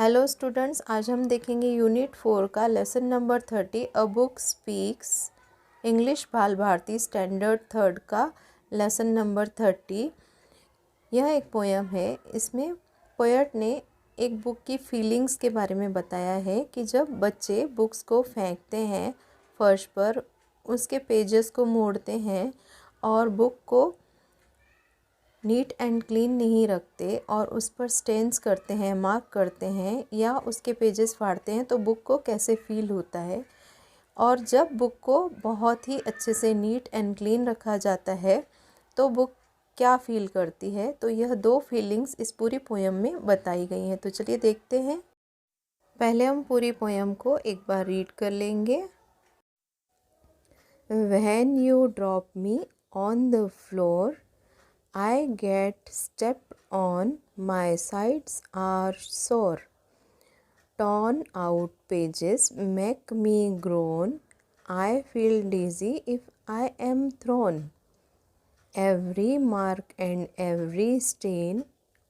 Hello students, आज हम देखेंगे यूनिट 4 का lesson number 30 a book speaks English बाल भारती स्टैंडर्ड थर्ड का लेसन नंबर 30। यह एक पोयम है। इसमें पोएट ने एक बुक की फीलिंग्स के बारे में बताया है कि जब बच्चे बुक्स को फेंकते हैं फर्श पर, उसके पेजेस को मोड़ते हैं और बुक को नीट एंड क्लीन नहीं रखते और उस पर स्टेन्स करते हैं, मार्क करते हैं या उसके पेजेस फाड़ते हैं, तो बुक को कैसे फील होता है। और जब बुक को बहुत ही अच्छे से नीट एंड क्लीन रखा जाता है तो बुक क्या फील करती है। तो यह दो फीलिंग्स इस पूरी पोयम में बताई गई हैं। तो चलिए देखते हैं। पहले हम पूरी पोयम को एक बार रीड कर लेंगे। When you drop me on the floor, I get stepped on, my sides are sore. Torn out pages make me groan, I feel dizzy if I am thrown. Every mark and every stain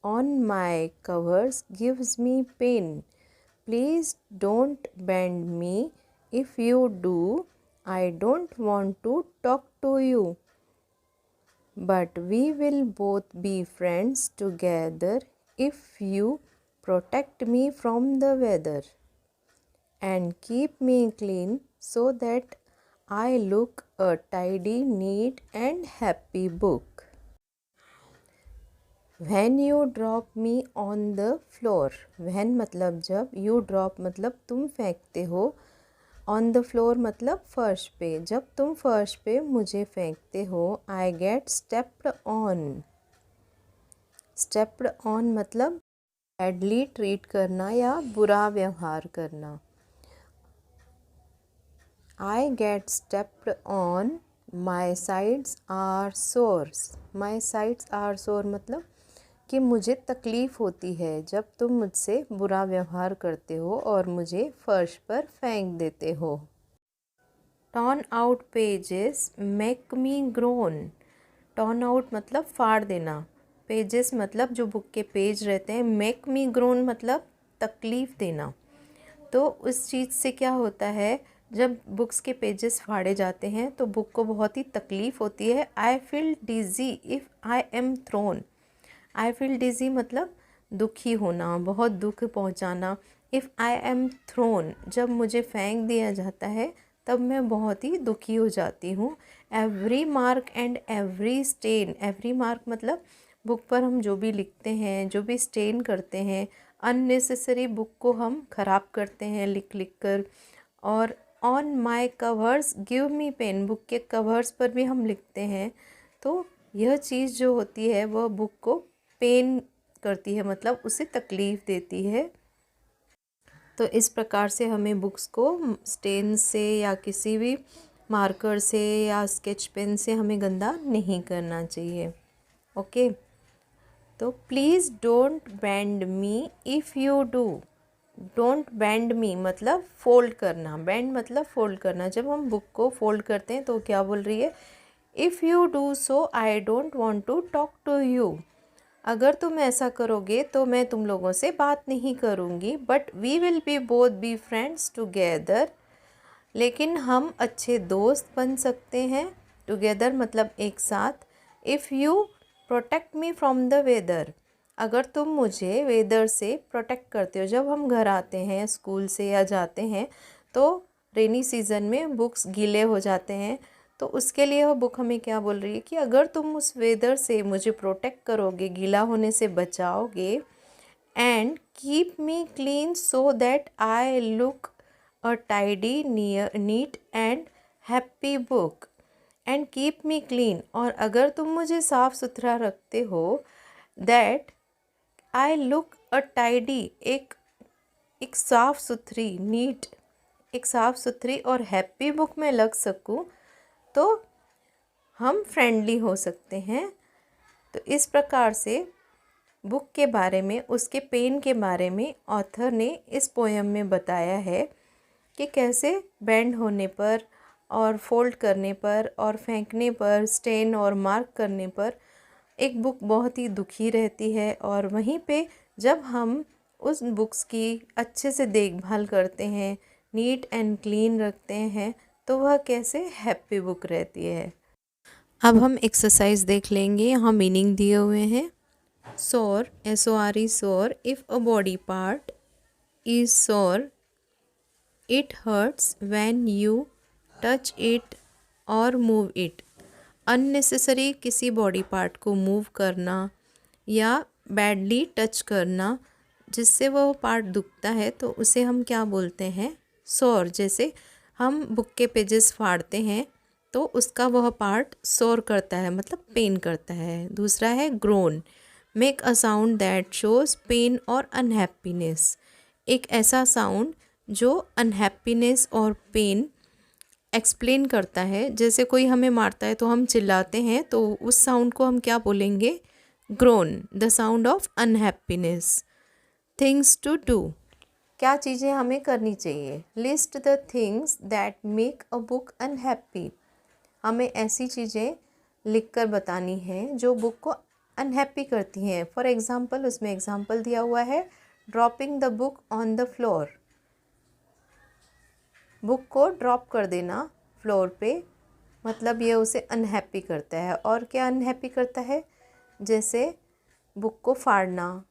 on my covers gives me pain. Please don't bend me. If you do, I don't want to talk to you. But we will both be friends together if you protect me from the weather and keep me clean so that I look a tidy, neat and happy book. When you drop me on the floor, when मतलब जब, you drop मतलब तुम फेंकते हो, on the floor मतलब फर्श पे, जब तुम फर्श पे मुझे फेंकते हो। I get stepped on, stepped on मतलब बैडली ट्रीट करना या बुरा व्यवहार करना। I get stepped on, my sides are sore, my sides are sore मतलब कि मुझे तकलीफ़ होती है जब तुम मुझसे बुरा व्यवहार करते हो और मुझे फर्श पर फेंक देते हो। Torn out pages make me grown, torn out मतलब फाड़ देना, पेजेस मतलब जो बुक के पेज रहते हैं, मेक मी ग्रोन मतलब तकलीफ़ देना। तो उस चीज़ से क्या होता है, जब बुक्स के पेजेस फाड़े जाते हैं तो बुक को बहुत ही तकलीफ़ होती है। I feel dizzy if I am thrown, I feel dizzy मतलब दुखी होना, बहुत दुख पहुंचाना। इफ़ आई एम थ्रोन जब मुझे फेंक दिया जाता है तब मैं बहुत ही दुखी हो जाती हूँ। Every mark and every stain, every mark मतलब बुक पर हम जो भी लिखते हैं, जो भी स्टेन करते हैं, अननेसेसरी बुक को हम ख़राब करते हैं लिख लिख कर। और on my covers give me pain, book के कवर्स पर भी हम लिखते हैं। तो यह चीज़ जो होती है वह बुक को पेन करती है, मतलब उसे तकलीफ़ देती है। तो इस प्रकार से हमें बुक्स को स्टेन से या किसी भी मार्कर से या स्केच पेन से हमें गंदा नहीं करना चाहिए। ओके, तो please don't bend me if you do, don't bend me मतलब फोल्ड करना, बेंड मतलब फोल्ड करना। जब हम बुक को फोल्ड करते हैं तो क्या बोल रही है, if you do so I don't want to talk to you, अगर तुम ऐसा करोगे तो मैं तुम लोगों से बात नहीं करूँगी। But we will be both be friends together, लेकिन हम अच्छे दोस्त बन सकते हैं। टुगेदर मतलब एक साथ। If you protect me from the weather, अगर तुम मुझे वेदर से प्रोटेक्ट करते हो। जब हम घर आते हैं स्कूल से या जाते हैं तो रेनी सीज़न में बुक्स गीले हो जाते हैं, तो उसके लिए वह बुक हमें क्या बोल रही है कि अगर तुम उस वेदर से मुझे प्रोटेक्ट करोगे, गीला होने से बचाओगे, and keep me clean so that I look a tidy neat and happy book, and keep me clean, और अगर तुम मुझे साफ़ सुथरा रखते हो, that I look a tidy, एक साफ़ सुथरी, नीट एक साफ़ सुथरी और हैप्पी बुक में लग सकूं, तो हम फ्रेंडली हो सकते हैं। तो इस प्रकार से बुक के बारे में, उसके पेन के बारे में ऑथर ने इस पोयम में बताया है कि कैसे बेंड होने पर और फोल्ड करने पर और फेंकने पर, स्टेन और मार्क करने पर एक बुक बहुत ही दुखी रहती है। और वहीं पे जब हम उस बुक्स की अच्छे से देखभाल करते हैं, नीट एंड क्लीन रखते हैं, तो वह कैसे हैप्पी बुक रहती है। अब हम एक्सरसाइज देख लेंगे, यहाँ मीनिंग दिए हुए हैं। Sore, SORE, sore, if a body part is sore it hurts when you touch it और मूव इट। अननेसेसरी किसी बॉडी पार्ट को मूव करना या बैडली टच करना जिससे वो पार्ट दुखता है, तो उसे हम क्या बोलते हैं, सोर। जैसे हम बुक के पेजेस फाड़ते हैं तो उसका वह पार्ट सोर करता है, मतलब पेन करता है। दूसरा है groan, make a sound that shows pain और अनहैप्पीनेस। एक ऐसा साउंड जो अनहैप्पीनेस और पेन एक्सप्लेन करता है। जैसे कोई हमें मारता है तो हम चिल्लाते हैं, तो उस साउंड को हम क्या बोलेंगे, groan, the sound of unhappiness. Things to do, क्या चीज़ें हमें करनी चाहिए। List the things that make a book unhappy, हमें ऐसी चीज़ें लिखकर बतानी हैं जो बुक को अनहैप्पी करती हैं। फॉर एग्ज़ाम्पल, उसमें एग्ज़ाम्पल दिया हुआ है, dropping the book on the floor, book को ड्रॉप कर देना फ्लोर पे, मतलब ये उसे अनहैप्पी करता है। और क्या अनहैप्पी करता है, जैसे बुक को फाड़ना,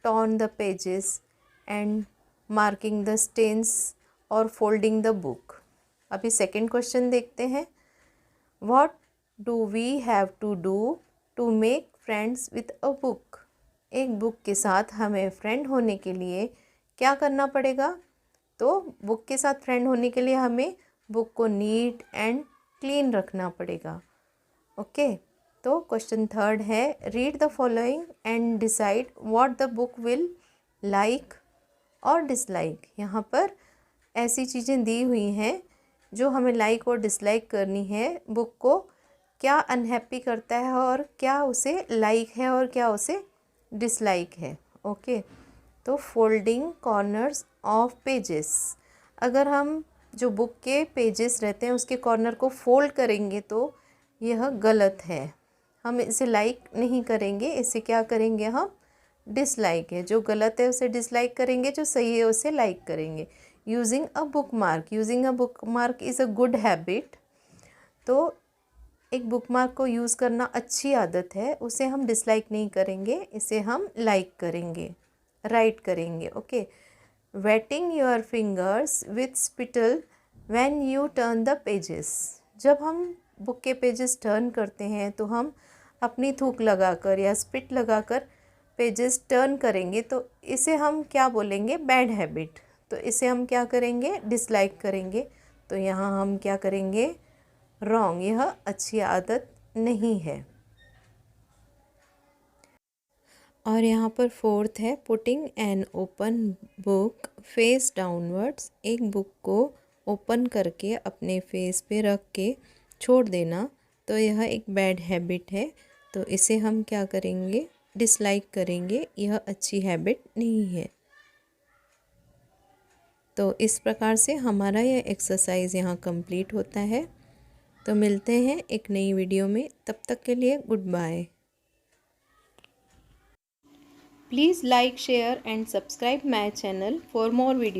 torn the pages and marking the stains और फोल्डिंग द बुक। अभी सेकंड क्वेश्चन देखते हैं, what do we have to do to make friends with a book. एक बुक के साथ हमें फ्रेंड होने के लिए क्या करना पड़ेगा, तो बुक के साथ फ्रेंड होने के लिए हमें बुक को नीट एंड क्लीन रखना पड़ेगा। ओके, तो क्वेश्चन थर्ड है, read the following and decide what the book will like और डिसलाइक। यहाँ पर ऐसी चीज़ें दी हुई हैं जो हमें लाइक और डिसलाइक करनी है। बुक को क्या अनहैप्पी करता है और क्या उसे लाइक है और क्या उसे डिसलाइक है। ओके, तो फोल्डिंग कॉर्नर्स ऑफ पेजेस, अगर हम जो बुक के पेजेस रहते हैं उसके कॉर्नर को फोल्ड करेंगे तो यह गलत है, हम इसे लाइक नहीं करेंगे, इसे क्या करेंगे, हम डिसलाइक है। जो गलत है उसे डिसलाइक करेंगे, जो सही है उसे लाइक करेंगे। Using a book mark, using a book mark is a good habit, तो एक बुक मार्क को यूज़ करना अच्छी आदत है, उसे हम डिसलाइक नहीं करेंगे, इसे हम लाइक करेंगे, राइट करेंगे। Okay, waiting your fingers with spittle when U turn the pages, जब हम बुक के पेजेस टर्न करते हैं तो हम अपनी थूक लगाकर या स्पिट लगाकर पेजेस टर्न करेंगे, तो इसे हम क्या बोलेंगे, बैड हैबिट, तो इसे हम क्या करेंगे, डिसलाइक करेंगे। तो यहाँ हम क्या करेंगे, रॉन्ग, यह अच्छी आदत नहीं है। और यहाँ पर फोर्थ है, putting an open book face downwards, एक बुक को ओपन करके अपने फेस पे रख के छोड़ देना, तो यह एक बैड हैबिट है, तो इसे हम क्या करेंगे, डिसलाइक करेंगे, यह अच्छी हैबिट नहीं है। तो इस प्रकार से हमारा यह एक्सरसाइज यहाँ कंप्लीट होता है। तो मिलते हैं एक नई वीडियो में, तब तक के लिए good bye. Please like, share and subscribe my channel for more videos.